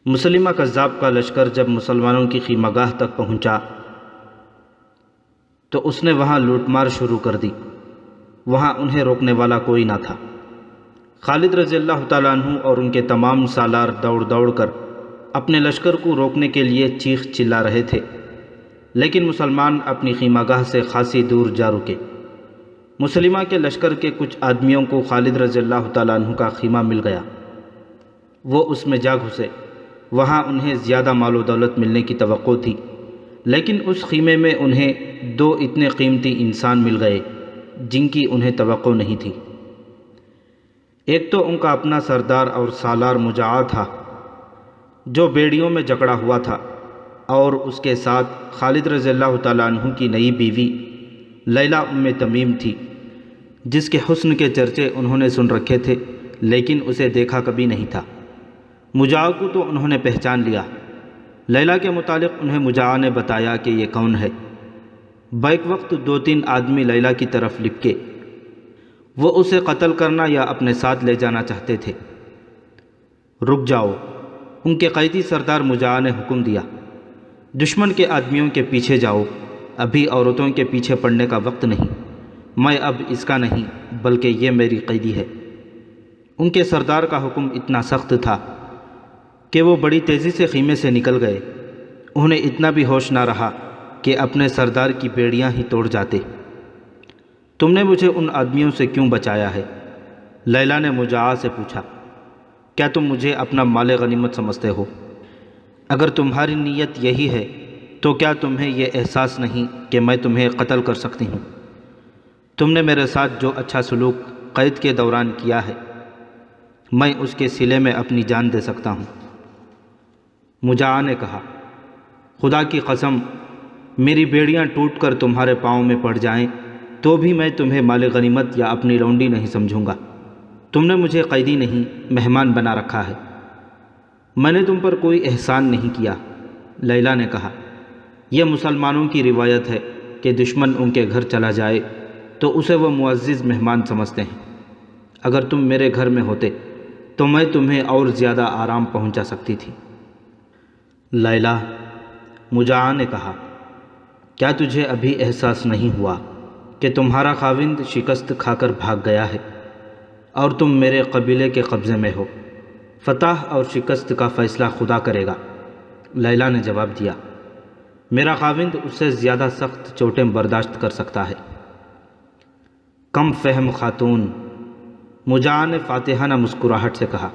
مسلمہ کذاب کا لشکر جب مسلمانوں کی خیمہ گاہ تک پہنچا تو اس نے وہاں لوٹ مار شروع کر دی۔ وہاں انہیں روکنے والا کوئی نہ تھا۔ خالد رضی اللہ تعالیٰ عنہ اور ان کے تمام سالار دوڑ دوڑ کر اپنے لشکر کو روکنے کے لیے چیخ چلا رہے تھے، لیکن مسلمان اپنی خیمہ گاہ سے خاصی دور جا رکے۔ مسلمہ کے لشکر کے کچھ آدمیوں کو خالد رضی اللہ تعالیٰ عنہ کا خیمہ مل گیا۔ وہ اس میں جا گھسے۔ وہاں انہیں زیادہ مال و دولت ملنے کی توقع تھی، لیکن اس خیمے میں انہیں دو اتنے قیمتی انسان مل گئے جن کی انہیں توقع نہیں تھی۔ ایک تو ان کا اپنا سردار اور سالار مجاع تھا جو بیڑیوں میں جکڑا ہوا تھا، اور اس کے ساتھ خالد رضی اللہ تعالیٰ عنہ کی نئی بیوی لیلہ تمیم تھی، جس کے حسن کے چرچے انہوں نے سن رکھے تھے لیکن اسے دیکھا کبھی نہیں تھا۔ مجاع کو تو انہوں نے پہچان لیا۔ لیلہ کے متعلق انہیں مجاع نے بتایا کہ یہ کون ہے۔ بیک وقت دو تین آدمی لیلہ کی طرف لپکے۔ وہ اسے قتل کرنا یا اپنے ساتھ لے جانا چاہتے تھے۔ رک جاؤ، ان کے قیدی سردار مجاع نے حکم دیا۔ دشمن کے آدمیوں کے پیچھے جاؤ، ابھی عورتوں کے پیچھے پڑنے کا وقت نہیں۔ میں اب اس کا نہیں بلکہ یہ میری قیدی ہے۔ ان کے سردار کا حکم اتنا سخت تھا کہ وہ بڑی تیزی سے خیمے سے نکل گئے۔ انہیں اتنا بھی ہوش نہ رہا کہ اپنے سردار کی بیڑیاں ہی توڑ جاتے۔ تم نے مجھے ان آدمیوں سے کیوں بچایا ہے؟ لیلہ نے مجاع سے پوچھا۔ کیا تم مجھے اپنا مال غنیمت سمجھتے ہو؟ اگر تمہاری نیت یہی ہے تو کیا تمہیں یہ احساس نہیں کہ میں تمہیں قتل کر سکتی ہوں؟ تم نے میرے ساتھ جو اچھا سلوک قید کے دوران کیا ہے، میں اس کے صلے میں اپنی جان دے سکتا ہوں۔ مجاع نے کہا، خدا کی قسم، میری بیڑیاں ٹوٹ کر تمہارے پاؤں میں پڑ جائیں تو بھی میں تمہیں مال غنیمت یا اپنی لونڈی نہیں سمجھوں گا۔ تم نے مجھے قیدی نہیں، مہمان بنا رکھا ہے۔ میں نے تم پر کوئی احسان نہیں کیا۔ لیلہ نے کہا، یہ مسلمانوں کی روایت ہے کہ دشمن ان کے گھر چلا جائے تو اسے وہ معزز مہمان سمجھتے ہیں۔ اگر تم میرے گھر میں ہوتے تو میں تمہیں اور زیادہ آرام پہنچا سکتی تھی۔ لیلہ، مجاع نے کہا، کیا تجھے ابھی احساس نہیں ہوا کہ تمہارا خاوند شکست کھا کر بھاگ گیا ہے اور تم میرے قبیلے کے قبضے میں ہو؟ فتح اور شکست کا فیصلہ خدا کرے گا۔ لیلہ نے جواب دیا، میرا خاوند اس سے زیادہ سخت چوٹیں برداشت کر سکتا ہے۔ کم فہم خاتون، مجاع نے فاتحانہ مسکراہٹ سے کہا،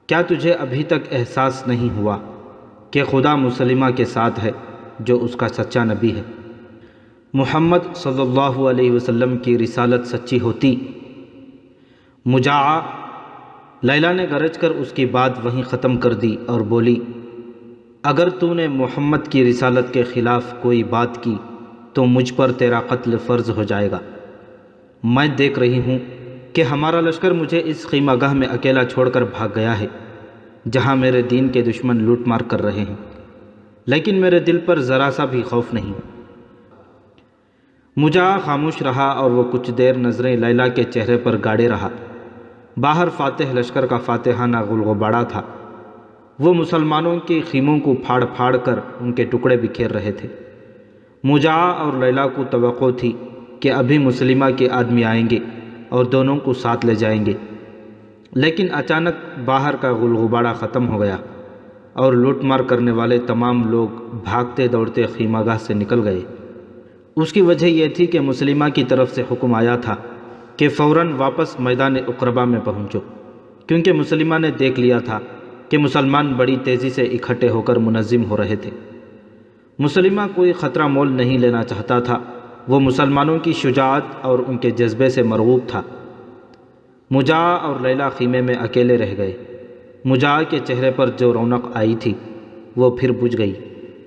کیا تجھے ابھی تک احساس نہیں ہوا کہ خدا مسلمہ کے ساتھ ہے جو اس کا سچا نبی ہے؟ محمد صلی اللہ علیہ وسلم کی رسالت سچی ہوتی۔ مجاع، لیلہ نے گرج کر اس کی بات وہیں ختم کر دی اور بولی، اگر تو نے محمد کی رسالت کے خلاف کوئی بات کی تو مجھ پر تیرا قتل فرض ہو جائے گا۔ میں دیکھ رہی ہوں کہ ہمارا لشکر مجھے اس خیمہ گاہ میں اکیلا چھوڑ کر بھاگ گیا ہے جہاں میرے دین کے دشمن لوٹ مار کر رہے ہیں، لیکن میرے دل پر ذرا سا بھی خوف نہیں۔ مجاع خاموش رہا اور وہ کچھ دیر نظریں لیلہ کے چہرے پر گاڑے رہا۔ باہر فاتح لشکر کا فاتحانہ غلغباڑہ تھا۔ وہ مسلمانوں کے خیموں کو پھاڑ پھاڑ کر ان کے ٹکڑے بکھیر رہے تھے۔ مجاع اور لیلہ کو توقع تھی کہ ابھی مسلمہ کے آدمی آئیں گے اور دونوں کو ساتھ لے جائیں گے، لیکن اچانک باہر کا غلغباڑہ ختم ہو گیا اور لوٹ مار کرنے والے تمام لوگ بھاگتے دوڑتے خیمہ گاہ سے نکل گئے۔ اس کی وجہ یہ تھی کہ مسلمہ کی طرف سے حکم آیا تھا کہ فوراً واپس میدان اقربہ میں پہنچو، کیونکہ مسلمہ نے دیکھ لیا تھا کہ مسلمان بڑی تیزی سے اکٹھے ہو کر منظم ہو رہے تھے۔ مسلمہ کوئی خطرہ مول نہیں لینا چاہتا تھا، وہ مسلمانوں کی شجاعت اور ان کے جذبے سے مرغوب تھا۔ مجاع اور لیلہ خیمے میں اکیلے رہ گئے۔ مجاع کے چہرے پر جو رونق آئی تھی وہ پھر بجھ گئی۔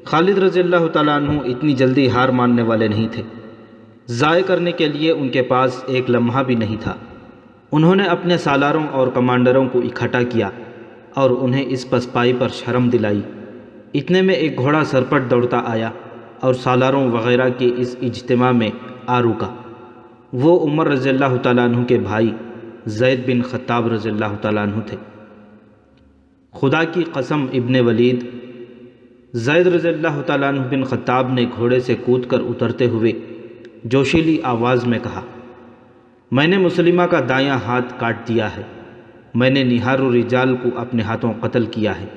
خالد رضی اللہ تعالیٰ عنہ اتنی جلدی ہار ماننے والے نہیں تھے۔ ضائع کرنے کے لیے ان کے پاس ایک لمحہ بھی نہیں تھا۔ انہوں نے اپنے سالاروں اور کمانڈروں کو اکٹھا کیا اور انہیں اس پسپائی پر شرم دلائی۔ اتنے میں ایک گھوڑا سرپٹ دوڑتا آیا اور سالاروں وغیرہ کے اس اجتماع میں آ رکا۔ وہ عمر رضی اللہ تعالیٰ عنہ کے بھائی زید بن خطاب رضی اللہ تعالیٰ عنہ تھے۔ خدا کی قسم ابن ولید، زید رضی اللہ تعالیٰ عنہ بن خطاب نے گھوڑے سے کود کر اترتے ہوئے جوشیلی آواز میں کہا، میں نے مسلمہ کا دایاں ہاتھ کاٹ دیا ہے، میں نے نہار الرجال کو اپنے ہاتھوں قتل کیا ہے،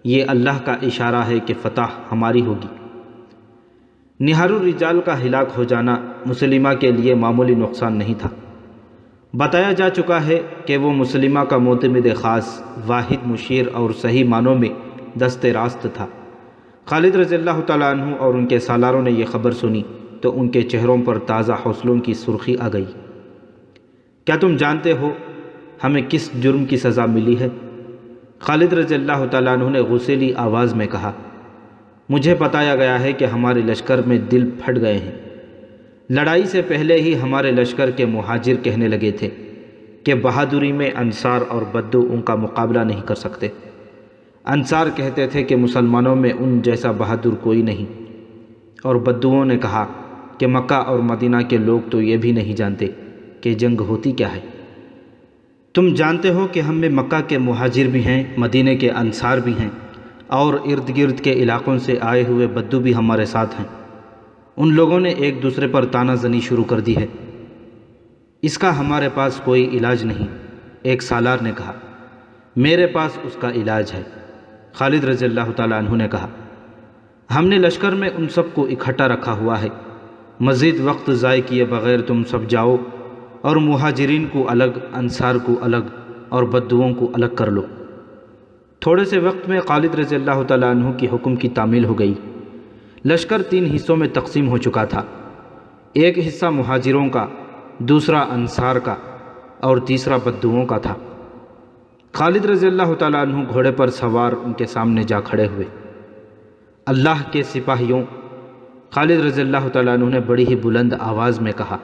یہ اللہ کا اشارہ ہے کہ فتح ہماری ہوگی۔ نہار الرجال کا ہلاک ہو جانا مسلمہ کے لیے معمولی نقصان نہیں تھا۔ بتایا جا چکا ہے کہ وہ مسلمہ کا معتمد خاص، واحد مشیر اور صحیح معنوں میں دست راست تھا۔ خالد رضی اللہ تعالیٰ عنہ اور ان کے سالاروں نے یہ خبر سنی تو ان کے چہروں پر تازہ حوصلوں کی سرخی آ گئی۔ کیا تم جانتے ہو ہمیں کس جرم کی سزا ملی ہے؟ خالد رضی اللہ تعالیٰ عنہ نے غصیلی آواز میں کہا، مجھے بتایا گیا ہے کہ ہمارے لشکر میں دل پھٹ گئے ہیں۔ لڑائی سے پہلے ہی ہمارے لشکر کے مہاجر کہنے لگے تھے کہ بہادری میں انصار اور بدو ان کا مقابلہ نہیں کر سکتے۔ انصار کہتے تھے کہ مسلمانوں میں ان جیسا بہادر کوئی نہیں، اور بدوؤں نے کہا کہ مکہ اور مدینہ کے لوگ تو یہ بھی نہیں جانتے کہ جنگ ہوتی کیا ہے۔ تم جانتے ہو کہ ہم میں مکہ کے مہاجر بھی ہیں، مدینے کے انصار بھی ہیں، اور ارد گرد کے علاقوں سے آئے ہوئے بدو بھی ہمارے ساتھ ہیں۔ ان لوگوں نے ایک دوسرے پر تانا زنی شروع کر دی ہے۔ اس کا ہمارے پاس کوئی علاج نہیں، ایک سالار نے کہا۔ میرے پاس اس کا علاج ہے، خالد رضی اللہ تعالیٰ عنہ نے کہا۔ ہم نے لشکر میں ان سب کو اکٹھا رکھا ہوا ہے، مزید وقت ضائع کیے بغیر تم سب جاؤ اور مہاجرین کو الگ، انصار کو الگ اور بدوؤں کو الگ کر لو۔ تھوڑے سے وقت میں خالد رضی اللہ تعالیٰ عنہ کی حکم کی تعمیل ہو گئی۔ لشکر 3 حصوں میں تقسیم ہو چکا تھا، ایک حصہ مہاجروں کا، دوسرا انصار کا اور تیسرا بدوؤں کا تھا۔ خالد رضی اللہ تعالیٰ عنہ گھوڑے پر سوار ان کے سامنے جا کھڑے ہوئے۔ اللہ کے سپاہیوں، خالد رضی اللہ تعالیٰ عنہ نے بڑی ہی بلند آواز میں کہا،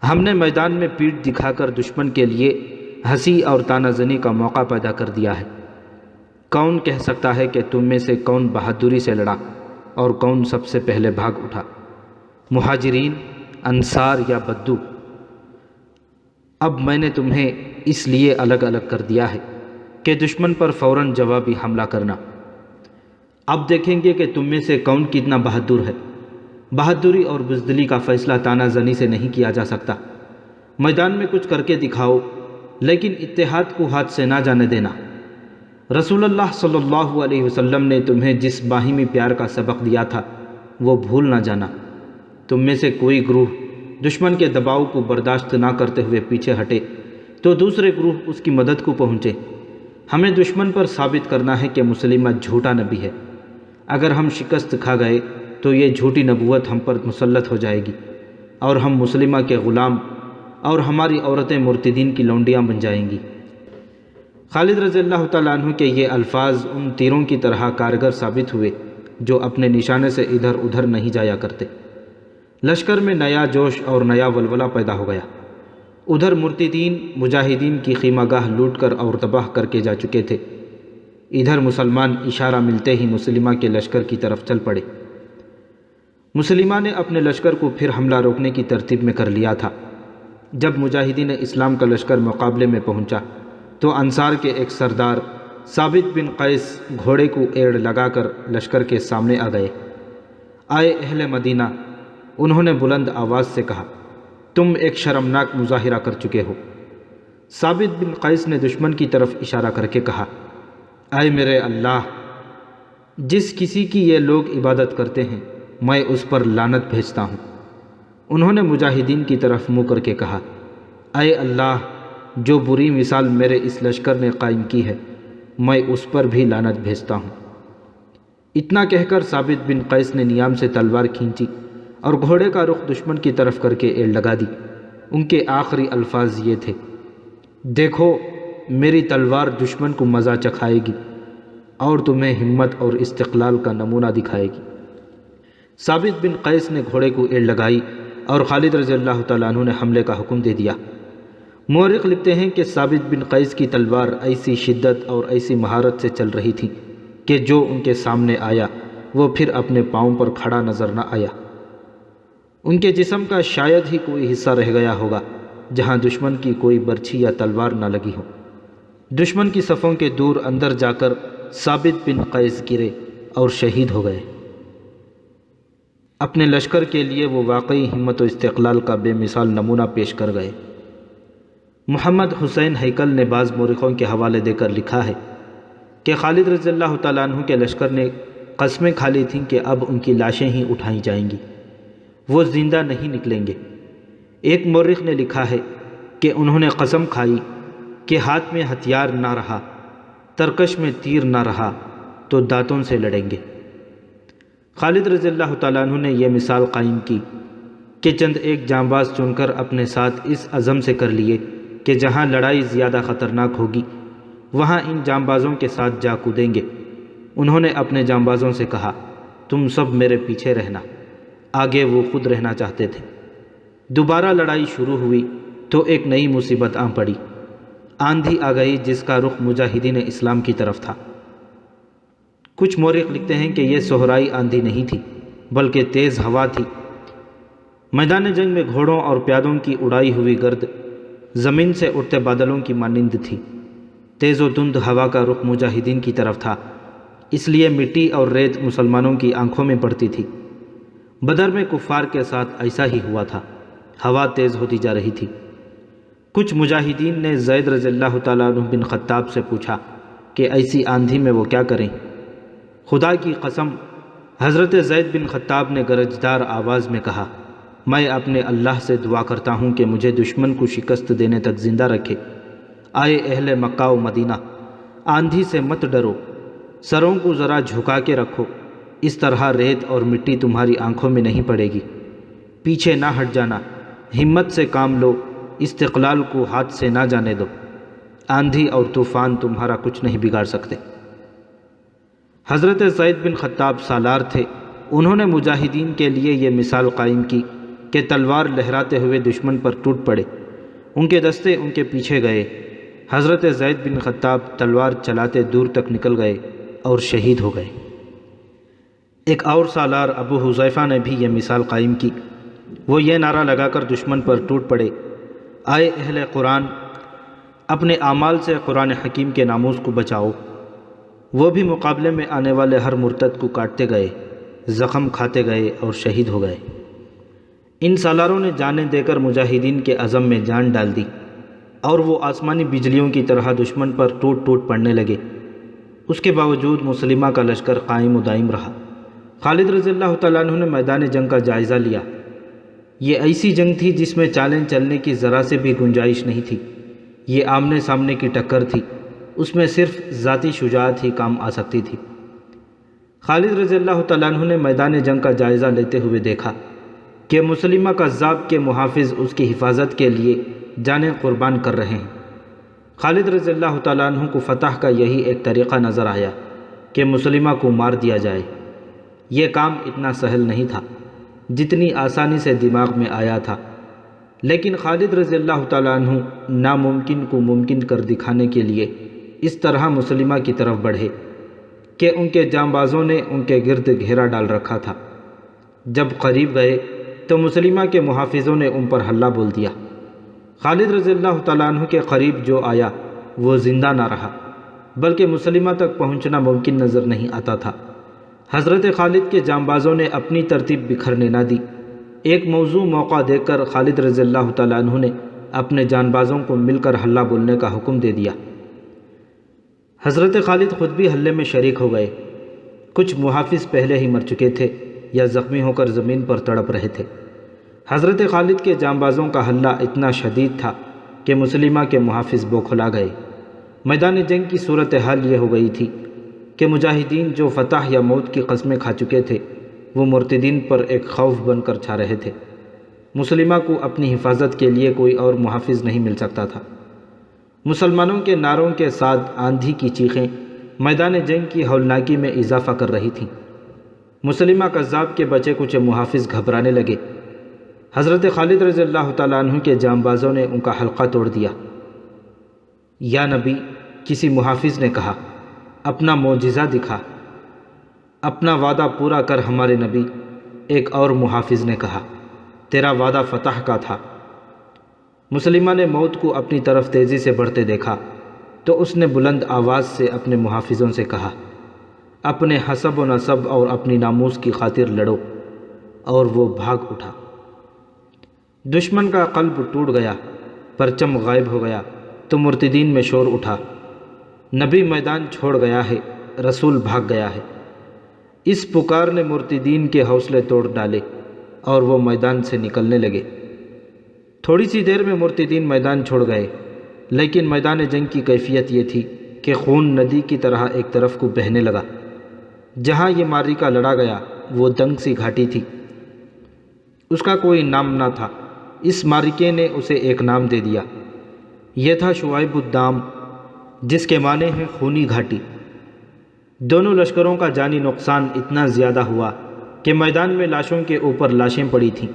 ہم نے میدان میں پیٹھ دکھا کر دشمن کے لیے ہنسی اور تانا زنی کا موقع پیدا کر دیا ہے۔ کون کہہ سکتا ہے کہ تم میں سے کون بہادری سے لڑا اور کون سب سے پہلے بھاگ اٹھا، مہاجرین، انصار یا بدو؟ اب میں نے تمہیں اس لیے الگ الگ کر دیا ہے کہ دشمن پر فوراً جوابی حملہ کرنا۔ اب دیکھیں گے کہ تم میں سے کون کتنا بہادر ہے۔ بہادری اور بزدلی کا فیصلہ تانا زنی سے نہیں کیا جا سکتا۔ میدان میں کچھ کر کے دکھاؤ، لیکن اتحاد کو ہاتھ سے نہ جانے دینا۔ رسول اللہ صلی اللہ علیہ وسلم نے تمہیں جس باہمی پیار کا سبق دیا تھا وہ بھول نہ جانا۔ تم میں سے کوئی گروہ دشمن کے دباؤ کو برداشت نہ کرتے ہوئے پیچھے ہٹے تو دوسرے گروہ اس کی مدد کو پہنچے۔ ہمیں دشمن پر ثابت کرنا ہے کہ مسلمہ جھوٹا نبی ہے۔ اگر ہم شکست کھا گئے تو یہ جھوٹی نبوت ہم پر مسلط ہو جائے گی اور ہم مسلمہ کے غلام اور ہماری عورتیں مرتدین کی لونڈیاں بن جائیں گی۔ خالد رضی اللہ تعالیٰ عنہ کے یہ الفاظ ان تیروں کی طرح کارگر ثابت ہوئے جو اپنے نشانے سے ادھر ادھر نہیں جایا کرتے۔ لشکر میں نیا جوش اور نیا ولولہ پیدا ہو گیا۔ ادھر مرتدین مجاہدین کی خیمہ گاہ لوٹ کر اور تباہ کر کے جا چکے تھے، ادھر مسلمان اشارہ ملتے ہی مسلمہ کے لشکر کی طرف چل پڑے۔ مسلمہ نے اپنے لشکر کو پھر حملہ روکنے کی ترتیب میں کر لیا تھا۔ جب مجاہدین اسلام کا لشکر مقابلے میں پہنچا تو انصار کے ایک سردار ثابت بن قیس گھوڑے کو ایڑ لگا کر لشکر کے سامنے آ گئے۔ آئے اہل مدینہ، انہوں نے بلند آواز سے کہا، تم ایک شرمناک مظاہرہ کر چکے ہو۔ ثابت بن قیس نے دشمن کی طرف اشارہ کر کے کہا، اے میرے اللہ، جس کسی کی یہ لوگ عبادت کرتے ہیں میں اس پر لعنت بھیجتا ہوں۔ انہوں نے مجاہدین کی طرف منہ کر کے کہا، اے اللہ، جو بری مثال میرے اس لشکر نے قائم کی ہے میں اس پر بھی لعنت بھیجتا ہوں۔ اتنا کہہ کر ثابت بن قیس نے نیام سے تلوار کھینچی اور گھوڑے کا رخ دشمن کی طرف کر کے ایڑ لگا دی۔ ان کے آخری الفاظ یہ تھے، دیکھو میری تلوار دشمن کو مزہ چکھائے گی اور تمہیں ہمت اور استقلال کا نمونہ دکھائے گی۔ ثابت بن قیس نے گھوڑے کو ایڑ لگائی اور خالد رضی اللہ تعالیٰ عنہ نے حملے کا حکم دے دیا۔ مورخ لکھتے ہیں کہ ثابت بن قیس کی تلوار ایسی شدت اور ایسی مہارت سے چل رہی تھی کہ جو ان کے سامنے آیا وہ پھر اپنے پاؤں پر کھڑا نظر نہ آیا۔ ان کے جسم کا شاید ہی کوئی حصہ رہ گیا ہوگا جہاں دشمن کی کوئی برچھی یا تلوار نہ لگی ہو۔ دشمن کی صفوں کے دور اندر جا کر ثابت بن قیس گرے اور شہید ہو گئے۔ اپنے لشکر کے لیے وہ واقعی ہمت و استقلال کا بے مثال نمونہ پیش کر گئے۔ محمد حسین ہیکل نے بعض مورخوں کے حوالے دے کر لکھا ہے کہ خالد رضی اللہ تعالیٰ عنہ کے لشکر نے قسمیں کھا لی تھیں کہ اب ان کی لاشیں ہی اٹھائی جائیں گی، وہ زندہ نہیں نکلیں گے۔ ایک مورخ نے لکھا ہے کہ انہوں نے قسم کھائی کہ ہاتھ میں ہتھیار نہ رہا، ترکش میں تیر نہ رہا تو دانتوں سے لڑیں گے۔ خالد رضی اللہ تعالیٰ عنہ نے یہ مثال قائم کی کہ چند ایک جانباز چن کر اپنے ساتھ اس عزم سے کر لیے کہ جہاں لڑائی زیادہ خطرناک ہوگی وہاں ان جانبازوں کے ساتھ جا کودیں گے۔ انہوں نے اپنے جانبازوں سے کہا، تم سب میرے پیچھے رہنا، آگے وہ خود رہنا چاہتے تھے۔ دوبارہ لڑائی شروع ہوئی تو ایک نئی مصیبت آن پڑی، آندھی آ گئی جس کا رخ مجاہدین اسلام کی طرف تھا۔ کچھ مورخ لکھتے ہیں کہ یہ صحرائی آندھی نہیں تھی بلکہ تیز ہوا تھی۔ میدان جنگ میں گھوڑوں اور پیادوں کی اڑائی ہوئی گرد زمین سے اٹھتے بادلوں کی مانند تھی۔ تیز و تند ہوا کا رخ مجاہدین کی طرف تھا، اس لیے مٹی اور ریت مسلمانوں کی آنکھوں میں پڑتی تھی۔ بدر میں کفار کے ساتھ ایسا ہی ہوا تھا، ہوا تیز ہوتی جا رہی تھی۔ کچھ مجاہدین نے زید رضی اللہ تعالیٰ عنہ بن خطاب سے پوچھا کہ ایسی آندھی میں وہ کیا کریں؟ خدا کی قسم، حضرت زید بن خطاب نے گرجدار آواز میں کہا، میں اپنے اللہ سے دعا کرتا ہوں کہ مجھے دشمن کو شکست دینے تک زندہ رکھے۔ آئے اہل مکہ و مدینہ، آندھی سے مت ڈرو، سروں کو ذرا جھکا کے رکھو، اس طرح ریت اور مٹی تمہاری آنکھوں میں نہیں پڑے گی۔ پیچھے نہ ہٹ جانا، ہمت سے کام لو، استقلال کو ہاتھ سے نہ جانے دو، آندھی اور طوفان تمہارا کچھ نہیں بگاڑ سکتے۔ حضرت زید بن خطاب سالار تھے، انہوں نے مجاہدین کے لیے یہ مثال قائم کی کہ تلوار لہراتے ہوئے دشمن پر ٹوٹ پڑے، ان کے دستے ان کے پیچھے گئے۔ حضرت زید بن خطاب تلوار چلاتے دور تک نکل گئے اور شہید ہو گئے۔ ایک اور سالار ابو حذیفہ نے بھی یہ مثال قائم کی، وہ یہ نعرہ لگا کر دشمن پر ٹوٹ پڑے، آئے اہل قرآن، اپنے اعمال سے قرآن حکیم کے ناموس کو بچاؤ۔ وہ بھی مقابلے میں آنے والے ہر مرتد کو کاٹتے گئے، زخم کھاتے گئے اور شہید ہو گئے۔ ان سالاروں نے جانیں دے کر مجاہدین کے عزم میں جان ڈال دی اور وہ آسمانی بجلیوں کی طرح دشمن پر ٹوٹ ٹوٹ پڑنے لگے۔ اس کے باوجود مسلمہ کا لشکر قائم و دائم رہا۔ خالد رضی اللہ تعالیٰ عنہ نے میدان جنگ کا جائزہ لیا۔ یہ ایسی جنگ تھی جس میں چالیں چلنے کی ذرا سے بھی گنجائش نہیں تھی، یہ آمنے سامنے کی ٹکر تھی، اس میں صرف ذاتی شجاعت ہی کام آ سکتی تھی۔ خالد رضی اللہ تعالیٰ عنہ نے میدان جنگ کا جائزہ لیتے ہوئے دیکھا کہ مسلمہ کذاب کے محافظ اس کی حفاظت کے لیے جانیں قربان کر رہے ہیں۔ خالد رضی اللہ تعالیٰ عنہ کو فتح کا یہی ایک طریقہ نظر آیا کہ مسلمہ کو مار دیا جائے۔ یہ کام اتنا سہل نہیں تھا جتنی آسانی سے دماغ میں آیا تھا، لیکن خالد رضی اللہ تعالیٰ عنہ ناممکن کو ممکن کر دکھانے کے لیے اس طرح مسلمہ کی طرف بڑھے کہ ان کے جانبازوں نے ان کے گرد گھیرا ڈال رکھا تھا۔ جب قریب گئے تو مسلمہ کے محافظوں نے ان پر حملہ بول دیا۔ خالد رضی اللہ تعالیٰ عنہ کے قریب جو آیا وہ زندہ نہ رہا، بلکہ مسلمہ تک پہنچنا ممکن نظر نہیں آتا تھا۔ حضرت خالد کے جانبازوں نے اپنی ترتیب بکھرنے نہ دی۔ ایک موزوں موقع دیکھ کر خالد رضی اللہ تعالیٰ عنہ نے اپنے جانبازوں کو مل کر حلہ بولنے کا حکم دے دیا۔ حضرت خالد خود بھی حلے میں شریک ہو گئے۔ کچھ محافظ پہلے ہی مر چکے تھے یا زخمی ہو کر زمین پر تڑپ رہے تھے۔ حضرت خالد کے جانبازوں کا حلہ اتنا شدید تھا کہ مسلمہ کے محافظ بوکھلا گئے۔ میدان جنگ کی صورتحال یہ ہو گئی تھی کہ مجاہدین جو فتح یا موت کی قسمیں کھا چکے تھے وہ مرتدین پر ایک خوف بن کر چھا رہے تھے۔ مسلمہ کو اپنی حفاظت کے لیے کوئی اور محافظ نہیں مل سکتا تھا۔ مسلمانوں کے نعروں کے ساتھ آندھی کی چیخیں میدان جنگ کی ہولناکی میں اضافہ کر رہی تھیں۔ مسلمہ کذاب کے بچے کچھ محافظ گھبرانے لگے۔ حضرت خالد رضی اللہ تعالیٰ عنہ کے جانبازوں نے ان کا حلقہ توڑ دیا۔ یا نبی، کسی محافظ نے کہا، اپنا معجزہ دکھا، اپنا وعدہ پورا کر ہمارے نبی۔ ایک اور محافظ نے کہا، تیرا وعدہ فتح کا تھا۔ مسلمہ نے موت کو اپنی طرف تیزی سے بڑھتے دیکھا۔ تو اس نے بلند آواز سے اپنے محافظوں سے کہا، اپنے حسب و نسب اور اپنی ناموس کی خاطر لڑو، اور وہ بھاگ اٹھا۔ دشمن کا قلب ٹوٹ گیا، پرچم غائب ہو گیا تو مرتدین میں شور اٹھا، نبی میدان چھوڑ گیا ہے، رسول بھاگ گیا ہے۔ اس پکار نے مرتدین کے حوصلے توڑ ڈالے اور وہ میدان سے نکلنے لگے۔ تھوڑی سی دیر میں مرتدین میدان چھوڑ گئے، لیکن میدان جنگ کی کیفیت یہ تھی کہ خون ندی کی طرح ایک طرف کو بہنے لگا۔ جہاں یہ معرکہ لڑا گیا وہ دنگ سی گھاٹی تھی، اس کا کوئی نام نہ تھا۔ اس معرکے نے اسے ایک نام دے دیا، یہ تھا شعیب الدام، جس کے معنی ہے خونی گھاٹی۔ دونوں لشکروں کا جانی نقصان اتنا زیادہ ہوا کہ میدان میں لاشوں کے اوپر لاشیں پڑی تھیں،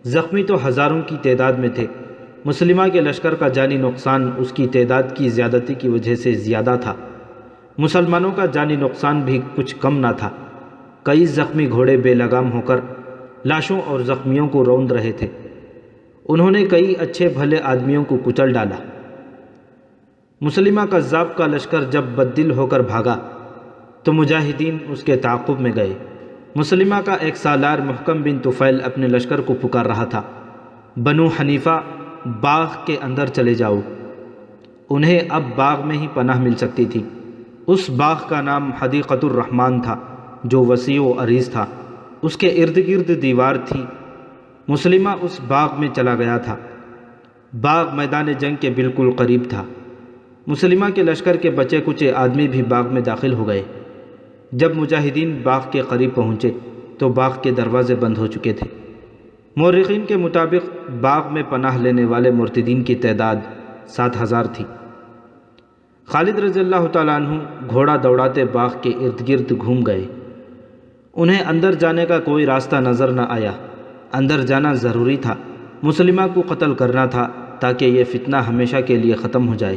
زخمی تو ہزاروں کی تعداد میں تھے۔ مسلمہ کے لشکر کا جانی نقصان اس کی تعداد کی زیادتی کی وجہ سے زیادہ تھا، مسلمانوں کا جانی نقصان بھی کچھ کم نہ تھا۔ کئی زخمی گھوڑے بے لگام ہو کر لاشوں اور زخمیوں کو روند رہے تھے، انہوں نے کئی اچھے بھلے آدمیوں کو کچل ڈالا۔ مسلمہ کذاب کا لشکر جب بددل ہو کر بھاگا تو مجاہدین اس کے تعاقب میں گئے۔ مسلمہ کا ایک سالار محکم بن طفیل اپنے لشکر کو پکار رہا تھا، بنو حنیفہ باغ کے اندر چلے جاؤ۔ انہیں اب باغ میں ہی پناہ مل سکتی تھی۔ اس باغ کا نام حدیقۃ الرحمن تھا، جو وسیع و عریض تھا، اس کے ارد گرد دیوار تھی۔ مسلمہ اس باغ میں چلا گیا تھا، باغ میدان جنگ کے بالکل قریب تھا۔ مسلمہ کے لشکر کے بچے کچے آدمی بھی باغ میں داخل ہو گئے۔ جب مجاہدین باغ کے قریب پہنچے تو باغ کے دروازے بند ہو چکے تھے۔ مورخین کے مطابق باغ میں پناہ لینے والے مرتدین کی تعداد 7,000 تھی۔ خالد رضی اللہ تعالیٰ عنہ گھوڑا دوڑاتے باغ کے ارد گرد گھوم گئے۔ انہیں اندر جانے کا کوئی راستہ نظر نہ آیا۔ اندر جانا ضروری تھا، مسلمہ کو قتل کرنا تھا تاکہ یہ فتنہ ہمیشہ کے لیے ختم ہو جائے۔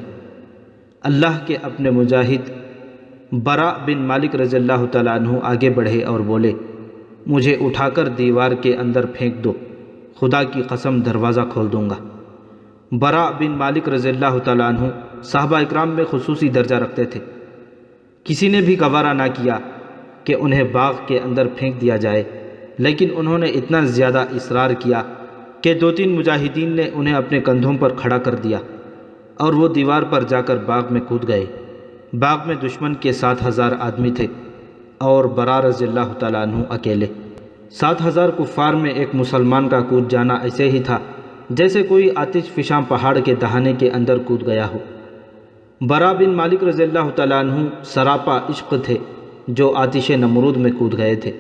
اللہ کے اپنے مجاہد برا بن مالک رضی اللہ تعالیٰ عنہ آگے بڑھے اور بولے، مجھے اٹھا کر دیوار کے اندر پھینک دو، خدا کی قسم دروازہ کھول دوں گا۔ برا بن مالک رضی اللہ تعالیٰ عنہ صحابہ اکرام میں خصوصی درجہ رکھتے تھے۔ کسی نے بھی گوارا نہ کیا کہ انہیں باغ کے اندر پھینک دیا جائے، لیکن انہوں نے اتنا زیادہ اصرار کیا کہ 2-3 مجاہدین نے انہیں اپنے کندھوں پر کھڑا کر دیا اور وہ دیوار پر جا کر باغ میں کود گئے۔ باغ میں دشمن کے 7,000 آدمی تھے اور برا رضی اللہ تعالیٰ عنہ اکیلے۔ 7,000 کفار میں ایک مسلمان کا کود جانا ایسے ہی تھا جیسے کوئی آتش فشاں پہاڑ کے دہانے کے اندر کود گیا ہو۔ برا بن مالک رضی اللہ تعالیٰ عنہ سراپا عشق تھے جو آتش نمرود میں کود گئے تھے۔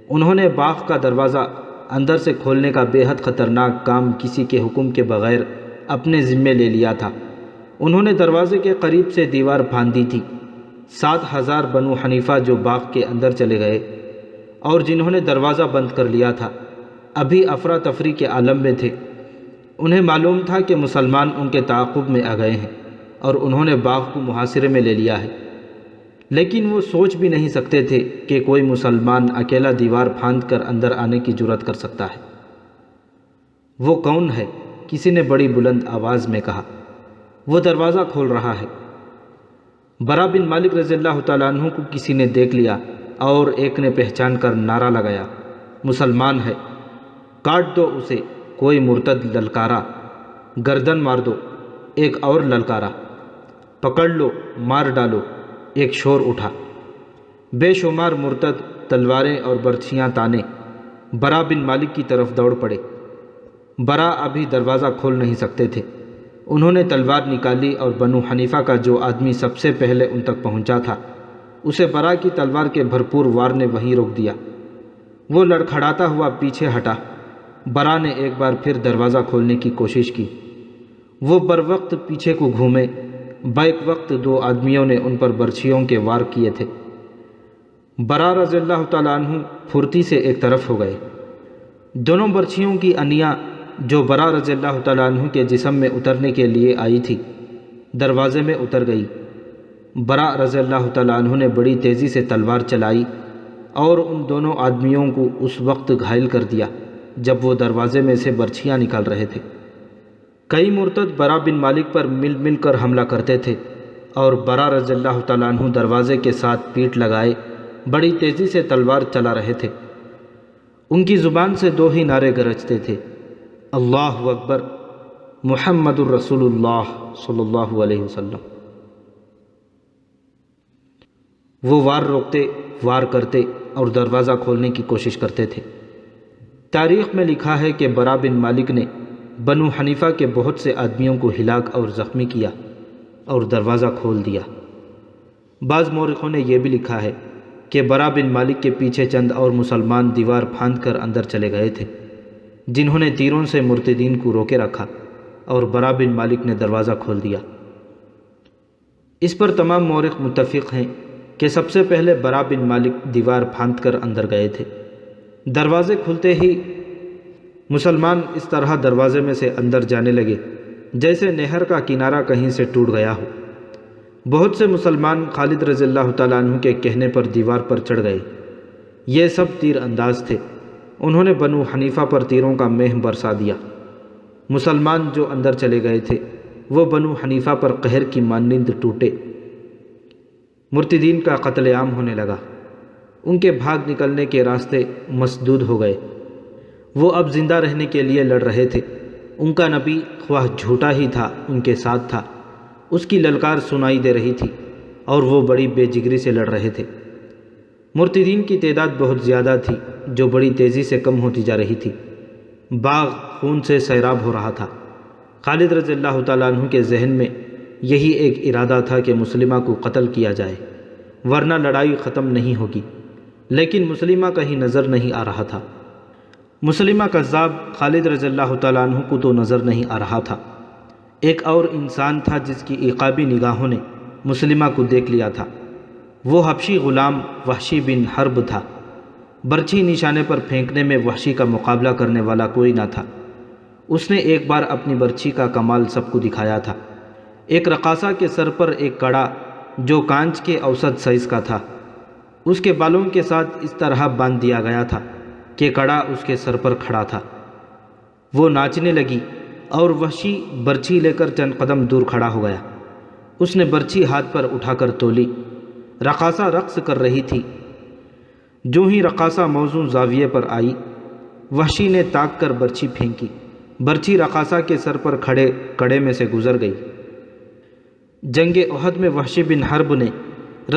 انہوں نے باغ کا دروازہ اندر سے کھولنے کا بے حد خطرناک کام کسی کے حکم کے بغیر اپنے ذمے لے لیا تھا۔ انہوں نے دروازے کے قریب سے دیوار پھاندی تھی۔ 7,000 بنو حنیفہ جو باغ کے اندر چلے گئے اور جنہوں نے دروازہ بند کر لیا تھا، ابھی افراتفری کے عالم میں تھے۔ انہیں معلوم تھا کہ مسلمان ان کے تعاقب میں آ گئے ہیں اور انہوں نے باغ کو محاصرے میں لے لیا ہے، لیکن وہ سوچ بھی نہیں سکتے تھے کہ کوئی مسلمان اکیلا دیوار پھاند کر اندر آنے کی جرأت کر سکتا ہے۔ وہ کون ہے؟ کسی نے بڑی بلند آواز میں کہا۔ وہ دروازہ کھول رہا ہے۔ برا بن مالک رضی اللہ تعالیٰ عنہ کو کسی نے دیکھ لیا اور ایک نے پہچان کر نعرہ لگایا، مسلمان ہے، کاٹ دو اسے۔ کوئی مرتد للکارا، گردن مار دو۔ ایک اور للکارا، پکڑ لو، مار ڈالو۔ ایک شور اٹھا، بے شمار مرتد تلواریں اور برچھیاں تانے برا بن مالک کی طرف دوڑ پڑے۔ برا ابھی دروازہ کھول نہیں سکتے تھے۔ انہوں نے تلوار نکالی اور بنو حنیفہ کا جو آدمی سب سے پہلے ان تک پہنچا تھا اسے برا کی تلوار کے بھرپور وار نے وہیں روک دیا۔ وہ لڑکھڑاتا ہوا پیچھے ہٹا۔ برا نے ایک بار پھر دروازہ کھولنے کی کوشش کی۔ وہ بروقت پیچھے کو گھومے، بیک وقت 2 آدمیوں نے ان پر برچھیوں کے وار کیے تھے۔ برا رضی اللہ تعالیٰ عنہ پھرتی سے ایک طرف ہو گئے۔ دونوں برچھیوں کی انیاں جو برا رضی اللہ تعالیٰ عنہ کے جسم میں اترنے کے لیے آئی تھی دروازے میں اتر گئی۔ برا رضی اللہ تعالیٰ عنہ نے بڑی تیزی سے تلوار چلائی اور ان دونوں آدمیوں کو اس وقت گھائل کر دیا جب وہ دروازے میں سے برچھیاں نکال رہے تھے۔ کئی مرتد برا بن مالک پر مل کر حملہ کرتے تھے اور برا رضی اللہ تعالیٰ عنہ دروازے کے ساتھ پیٹھ لگائے بڑی تیزی سے تلوار چلا رہے تھے۔ ان کی زبان سے دو ہی نعرے گرجتے تھے، اللہ اکبر، محمد الرسول اللہ صلی اللہ علیہ وسلم۔ وہ وار روکتے، وار کرتے اور دروازہ کھولنے کی کوشش کرتے تھے۔ تاریخ میں لکھا ہے کہ برا بن مالک نے بنو حنیفہ کے بہت سے آدمیوں کو ہلاک اور زخمی کیا اور دروازہ کھول دیا۔ بعض مورخوں نے یہ بھی لکھا ہے کہ برا بن مالک کے پیچھے چند اور مسلمان دیوار پھاند کر اندر چلے گئے تھے، جنہوں نے تیروں سے مرتدین کو روکے رکھا اور برا بن مالک نے دروازہ کھول دیا۔ اس پر تمام مورخ متفق ہیں کہ سب سے پہلے برا بن مالک دیوار پھاند کر اندر گئے تھے۔ دروازے کھلتے ہی مسلمان اس طرح دروازے میں سے اندر جانے لگے جیسے نہر کا کنارہ کہیں سے ٹوٹ گیا ہو۔ بہت سے مسلمان خالد رضی اللہ تعالیٰ عنہ کے کہنے پر دیوار پر چڑھ گئے۔ یہ سب تیر انداز تھے، انہوں نے بنو حنیفہ پر تیروں کا مہ برسا دیا۔ مسلمان جو اندر چلے گئے تھے وہ بنو حنیفہ پر قہر کی مانند ٹوٹے۔ مرتدین کا قتل عام ہونے لگا، ان کے بھاگ نکلنے کے راستے مسدود ہو گئے۔ وہ اب زندہ رہنے کے لیے لڑ رہے تھے۔ ان کا نبی خواہ جھوٹا ہی تھا ان کے ساتھ تھا، اس کی للکار سنائی دے رہی تھی اور وہ بڑی بے جگری سے لڑ رہے تھے۔ مرتدین کی تعداد بہت زیادہ تھی جو بڑی تیزی سے کم ہوتی جا رہی تھی۔ باغ خون سے سیراب ہو رہا تھا۔ خالد رضی اللہ تعالیٰ عنہ کے ذہن میں یہی ایک ارادہ تھا کہ مسلمہ کو قتل کیا جائے ورنہ لڑائی ختم نہیں ہوگی، لیکن مسلمہ کہیں نظر نہیں آ رہا تھا۔ مسلمہ کذاب خالد رضی اللہ تعالیٰ عنہ کو تو نظر نہیں آ رہا تھا، ایک اور انسان تھا جس کی عقابی نگاہوں نے مسلمہ کو دیکھ لیا تھا۔ وہ حبشی غلام وحشی بن حرب تھا۔ برچھی نشانے پر پھینکنے میں وحشی کا مقابلہ کرنے والا کوئی نہ تھا۔ اس نے ایک بار اپنی برچھی کا کمال سب کو دکھایا تھا۔ ایک رقاصہ کے سر پر ایک کڑا جو کانچ کے اوسط سائز کا تھا، اس کے بالوں کے ساتھ اس طرح باندھ دیا گیا تھا کہ کڑا اس کے سر پر کھڑا تھا۔ وہ ناچنے لگی اور وحشی برچھی لے کر چند قدم دور کھڑا ہو گیا۔ اس نے برچھی ہاتھ پر اٹھا کر تولی۔ رقاصہ رقص کر رہی تھی۔ جو ہی رقاصہ موزوں زاویے پر آئی، وحشی نے تاک کر برچھی پھینکی۔ برچھی رقاصہ کے سر پر کھڑے کڑے میں سے گزر گئی۔ جنگ احد میں وحشی بن حرب نے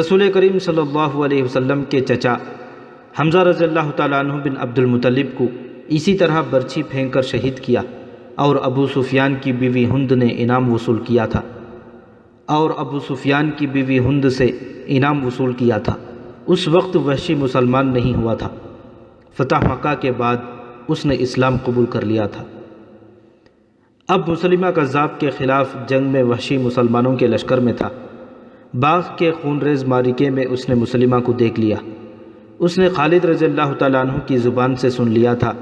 رسول کریم صلی اللہ علیہ وسلم کے چچا حمزہ رضی اللہ تعالیٰ عنہ بن عبد المطلب کو اسی طرح برچھی پھینک کر شہید کیا، اور ابو سفیان کی بیوی ہند نے انعام وصول کیا تھا اس وقت وحشی مسلمان نہیں ہوا تھا۔ فتح مکہ کے بعد اس نے اسلام قبول کر لیا تھا۔ اب مسلمہ کذاب کے خلاف جنگ میں وحشی مسلمانوں کے لشکر میں تھا۔ باغ کے خونریز معرکے میں اس نے مسلمہ کو دیکھ لیا۔ اس نے خالد رضی اللہ تعالیٰ عنہ کی زبان سے سن لیا تھا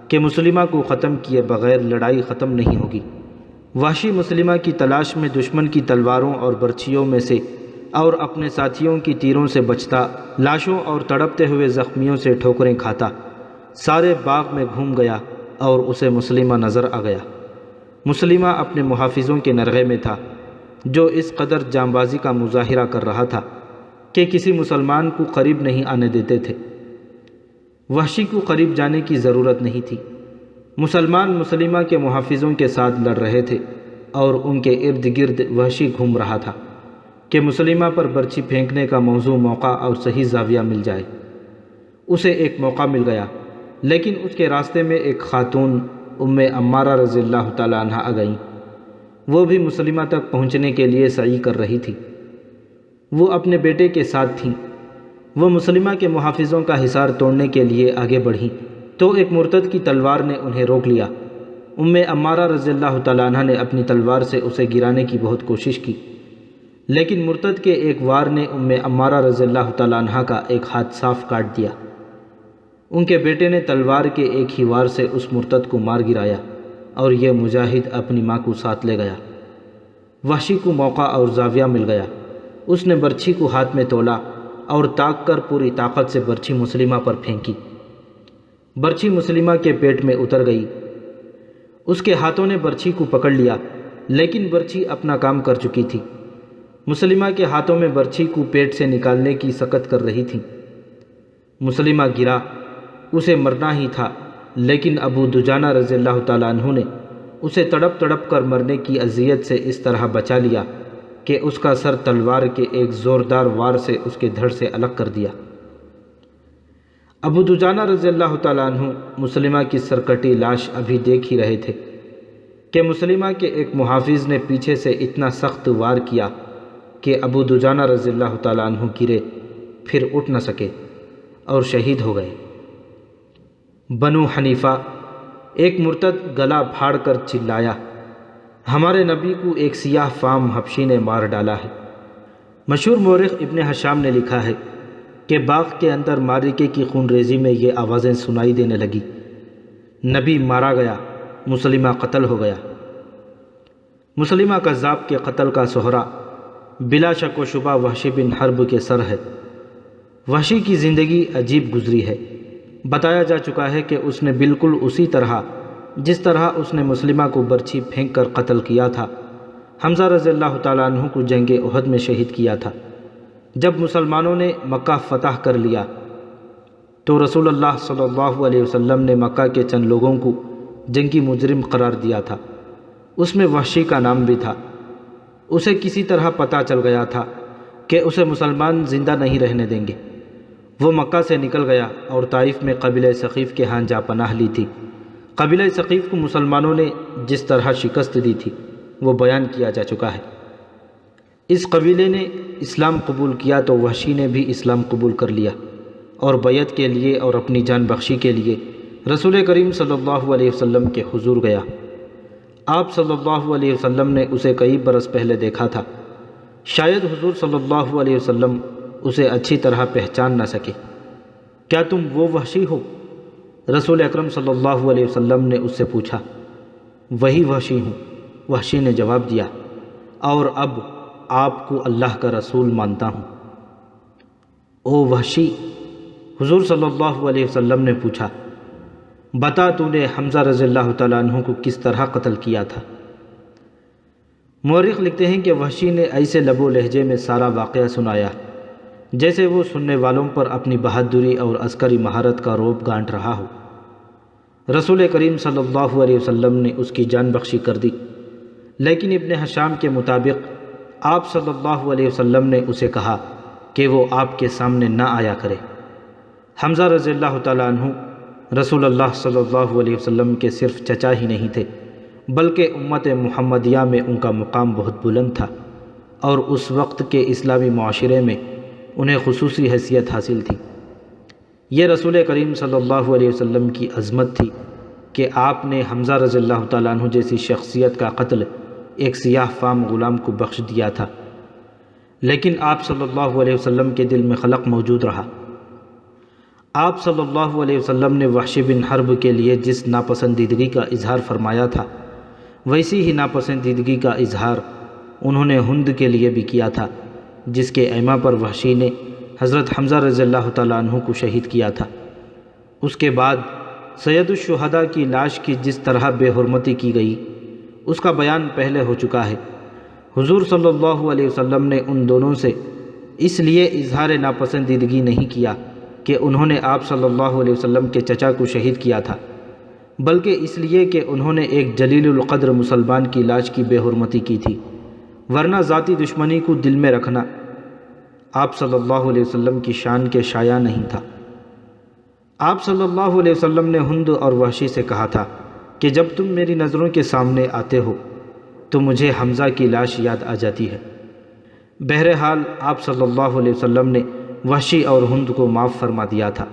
کہ مسلمہ کو ختم کیے بغیر لڑائی ختم نہیں ہوگی۔ وحشی مسلمہ کی تلاش میں دشمن کی تلواروں اور برچھیوں میں سے اور اپنے ساتھیوں کی تیروں سے بچتا، لاشوں اور تڑپتے ہوئے زخمیوں سے ٹھوکریں کھاتا، سارے باغ میں گھوم گیا اور اسے مسلمہ نظر آ گیا۔ مسلمہ اپنے محافظوں کے نرغے میں تھا، جو اس قدر جانبازی کا مظاہرہ کر رہا تھا کہ کسی مسلمان کو قریب نہیں آنے دیتے تھے۔ وحشی کو قریب جانے کی ضرورت نہیں تھی۔ مسلمان مسلمہ کے محافظوں کے ساتھ لڑ رہے تھے اور ان کے ارد گرد وحشی گھوم رہا تھا کہ مسلمہ پر برچھی پھینکنے کا موزوں، موقع اور صحیح زاویہ مل جائے۔ اسے ایک موقع مل گیا، لیکن اس کے راستے میں ایک خاتون ام عمارہ رضی اللہ تعالیٰ عنہ آ گئیں۔ وہ بھی مسلمہ تک پہنچنے کے لیے سعی کر رہی تھی۔ وہ اپنے بیٹے کے ساتھ تھیں۔ وہ مسلمہ کے محافظوں کا حصار توڑنے کے لیے آگے بڑھیں تو ایک مرتد کی تلوار نے انہیں روک لیا۔ ام عمارہ رضی اللہ تعالیٰ عنہ نے اپنی تلوار سے اسے گرانے کی بہت کوشش کی، لیکن مرتد کے ایک وار نے ام عمارہ رضی اللہ تعالیٰ عنہ کا ایک ہاتھ صاف کاٹ دیا۔ ان کے بیٹے نے تلوار کے ایک ہی وار سے اس مرتد کو مار گرایا اور یہ مجاہد اپنی ماں کو ساتھ لے گیا۔ وحشی کو موقع اور زاویہ مل گیا۔ اس نے برچھی کو ہاتھ میں تولا اور تاک کر پوری طاقت سے برچھی مسلمہ پر پھینکی۔ برچھی مسلمہ کے پیٹ میں اتر گئی۔ اس کے ہاتھوں نے برچھی کو پکڑ لیا، لیکن برچھی اپنا کام کر چکی تھی۔ مسلمہ کے ہاتھوں میں برچھی کو پیٹ سے نکالنے کی سکت کر رہی تھیں۔ مسلمہ گرا، اسے مرنا ہی تھا، لیکن ابو دجانہ رضی اللہ تعالیٰ عنہ نے اسے تڑپ تڑپ کر مرنے کی اذیت سے اس طرح بچا لیا کہ اس کا سر تلوار کے ایک زوردار وار سے اس کے دھڑ سے الگ کر دیا۔ ابو دجانہ رضی اللہ تعالیٰ عنہ مسلمہ کی سرکٹی لاش ابھی دیکھ ہی رہے تھے کہ مسلمہ کے ایک محافظ نے پیچھے سے اتنا سخت وار کیا کہ ابو دجانہ رضی اللہ تعالیٰ عنہ گرے، پھر اٹھ نہ سکے اور شہید ہو گئے۔ بنو حنیفہ، ایک مرتد گلا پھاڑ کر چلایا، ہمارے نبی کو ایک سیاہ فام حبشی نے مار ڈالا ہے۔ مشہور مورخ ابن ہشام نے لکھا ہے کہ باغ کے اندر معرکے کی خون ریزی میں یہ آوازیں سنائی دینے لگی، نبی مارا گیا، مسلمہ قتل ہو گیا۔ مسلمہ کذاب کے قتل کا سہرا بلا شک و شبہ وحشی بن حرب کے سر ہے۔ وحشی کی زندگی عجیب گزری ہے۔ بتایا جا چکا ہے کہ اس نے بالکل اسی طرح جس طرح اس نے مسلمہ کو برچھی پھینک کر قتل کیا تھا، حمزہ رضی اللہ تعالیٰ عنہ کو جنگ احد میں شہید کیا تھا۔ جب مسلمانوں نے مکہ فتح کر لیا تو رسول اللہ صلی اللہ علیہ وسلم نے مکہ کے چند لوگوں کو جنگی مجرم قرار دیا تھا۔ اس میں وحشی کا نام بھی تھا۔ اسے کسی طرح پتہ چل گیا تھا کہ اسے مسلمان زندہ نہیں رہنے دیں گے۔ وہ مکہ سے نکل گیا اور طائف میں قبیلہ ثقیف کے ہاں جا پناہ لی تھی۔ قبیلہ ثقیف کو مسلمانوں نے جس طرح شکست دی تھی وہ بیان کیا جا چکا ہے۔ اس قبیلے نے اسلام قبول کیا تو وحشی نے بھی اسلام قبول کر لیا اور بیعت کے لیے اور اپنی جان بخشی کے لیے رسول کریم صلی اللہ علیہ وسلم کے حضور گیا۔ آپ صلی اللہ علیہ وسلم نے اسے کئی برس پہلے دیکھا تھا، شاید حضور صلی اللہ علیہ وسلم اسے اچھی طرح پہچان نہ سکے۔ کیا تم وہ وحشی ہو؟ رسول اکرم صلی اللہ علیہ وسلم نے اس سے پوچھا۔ وہی وحشی ہوں، وحشی نے جواب دیا، اور اب آپ کو اللہ کا رسول مانتا ہوں۔ او وحشی، حضور صلی اللہ علیہ وسلم نے پوچھا، بتا تو نے حمزہ رضی اللہ تعالیٰ عنہ کو کس طرح قتل کیا تھا؟ مورخ لکھتے ہیں کہ وحشی نے ایسے لب و لہجے میں سارا واقعہ سنایا جیسے وہ سننے والوں پر اپنی بہادری اور عسکری مہارت کا روب گانٹ رہا ہو۔ رسول کریم صلی اللہ علیہ وسلم نے اس کی جان بخشی کر دی، لیکن ابن ہشام کے مطابق آپ صلی اللہ علیہ وسلم نے اسے کہا کہ وہ آپ کے سامنے نہ آیا کرے۔ حمزہ رضی اللہ تعالیٰ عنہ رسول اللہ صلی اللہ علیہ وسلم کے صرف چچا ہی نہیں تھے، بلکہ امت محمدیہ میں ان کا مقام بہت بلند تھا، اور اس وقت کے اسلامی معاشرے میں انہیں خصوصی حیثیت حاصل تھی۔ یہ رسول کریم صلی اللہ علیہ وسلم کی عظمت تھی کہ آپ نے حمزہ رضی اللہ تعالیٰ عنہ جیسی شخصیت کا قتل ایک سیاہ فام غلام کو بخش دیا تھا، لیکن آپ صلی اللہ علیہ وسلم کے دل میں خلق موجود رہا۔ آپ صلی اللہ علیہ وسلم نے وحشی بن حرب کے لیے جس ناپسندیدگی کا اظہار فرمایا تھا، ویسی ہی ناپسندیدگی کا اظہار انہوں نے ہند کے لیے بھی کیا تھا، جس کے ایما پر وحشی نے حضرت حمزہ رضی اللہ تعالیٰ عنہ کو شہید کیا تھا۔ اس کے بعد سید الشہداء کی لاش کی جس طرح بے حرمتی کی گئی اس کا بیان پہلے ہو چکا ہے۔ حضور صلی اللہ علیہ وسلم نے ان دونوں سے اس لیے اظہار ناپسندیدگی نہیں کیا کہ انہوں نے آپ صلی اللہ علیہ وسلم کے چچا کو شہید کیا تھا، بلکہ اس لیے کہ انہوں نے ایک جلیل القدر مسلمان کی لاش کی بے حرمتی کی تھی، ورنہ ذاتی دشمنی کو دل میں رکھنا آپ صلی اللہ علیہ وسلم کی شان کے شایع نہیں تھا۔ آپ صلی اللہ علیہ وسلم نے ہند اور وحشی سے کہا تھا کہ جب تم میری نظروں کے سامنے آتے ہو تو مجھے حمزہ کی لاش یاد آ جاتی ہے۔ بہرحال آپ صلی اللہ علیہ وسلم نے وحشی اور ہند کو معاف فرما دیا تھا۔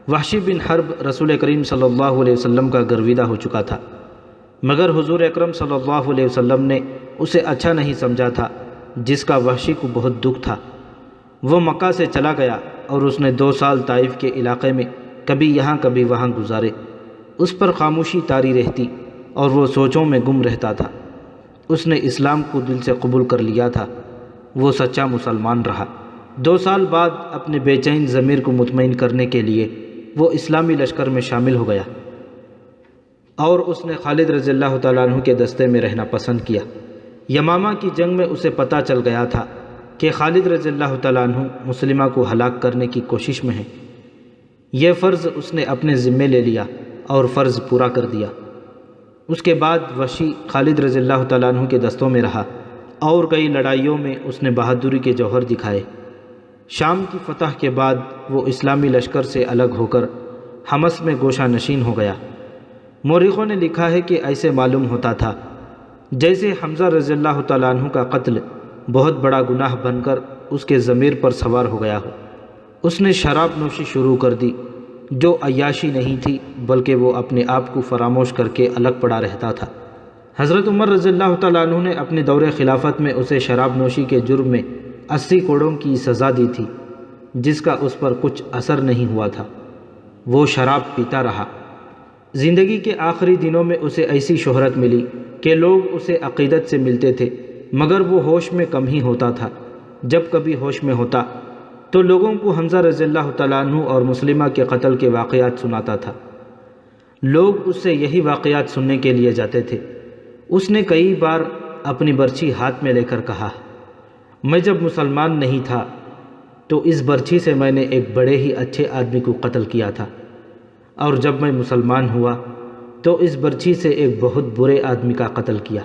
وحشی بن حرب رسول کریم صلی اللہ علیہ وسلم کا گرویدہ ہو چکا تھا، مگر حضور اکرم صلی اللہ علیہ وسلم نے اسے اچھا نہیں سمجھا تھا، جس کا وحشی کو بہت دکھ تھا۔ وہ مکہ سے چلا گیا اور اس نے 2 سال طائف کے علاقے میں کبھی یہاں کبھی وہاں گزارے۔ اس پر خاموشی طاری رہتی اور وہ سوچوں میں گم رہتا تھا۔ اس نے اسلام کو دل سے قبول کر لیا تھا، وہ سچا مسلمان رہا۔ 2 سال بعد اپنے بے چین ضمیر کو مطمئن کرنے کے لیے وہ اسلامی لشکر میں شامل ہو گیا اور اس نے خالد رضی اللہ تعالیٰ عنہ کے دستے میں رہنا پسند کیا۔ یمامہ کی جنگ میں اسے پتہ چل گیا تھا کہ خالد رضی اللہ تعالیٰ عنہ مسلمہ کو ہلاک کرنے کی کوشش میں ہیں۔ یہ فرض اس نے اپنے ذمے لے لیا اور فرض پورا کر دیا۔ اس کے بعد وحشی خالد رضی اللہ تعالیٰ عنہ کے دستوں میں رہا اور کئی لڑائیوں میں اس نے بہادری کے جوہر دکھائے۔ شام کی فتح کے بعد وہ اسلامی لشکر سے الگ ہو کر حمص میں گوشہ نشین ہو گیا۔ مورخوں نے لکھا ہے کہ ایسے معلوم ہوتا تھا جیسے حمزہ رضی اللہ تعالیٰ عنہ کا قتل بہت بڑا گناہ بن کر اس کے ضمیر پر سوار ہو گیا ہو۔ اس نے شراب نوشی شروع کر دی، جو عیاشی نہیں تھی بلکہ وہ اپنے آپ کو فراموش کر کے الگ پڑا رہتا تھا۔ حضرت عمر رضی اللہ تعالیٰ عنہ نے اپنے دور خلافت میں اسے شراب نوشی کے جرم میں 80 کوڑوں کی سزا دی تھی، جس کا اس پر کچھ اثر نہیں ہوا تھا۔ وہ شراب پیتا رہا۔ زندگی کے آخری دنوں میں اسے ایسی شہرت ملی کہ لوگ اسے عقیدت سے ملتے تھے، مگر وہ ہوش میں کم ہی ہوتا تھا۔ جب کبھی ہوش میں ہوتا تو لوگوں کو حمزہ رضی اللہ تعالیٰ عنہ اور مسلمہ کے قتل کے واقعات سناتا تھا۔ لوگ اس سے یہی واقعات سننے کے لیے جاتے تھے۔ اس نے کئی بار اپنی برچھی ہاتھ میں لے کر کہا، میں جب مسلمان نہیں تھا تو اس برچھی سے میں نے ایک بڑے ہی اچھے آدمی کو قتل کیا تھا، اور جب میں مسلمان ہوا تو اس برچھی سے ایک بہت برے آدمی کا قتل کیا۔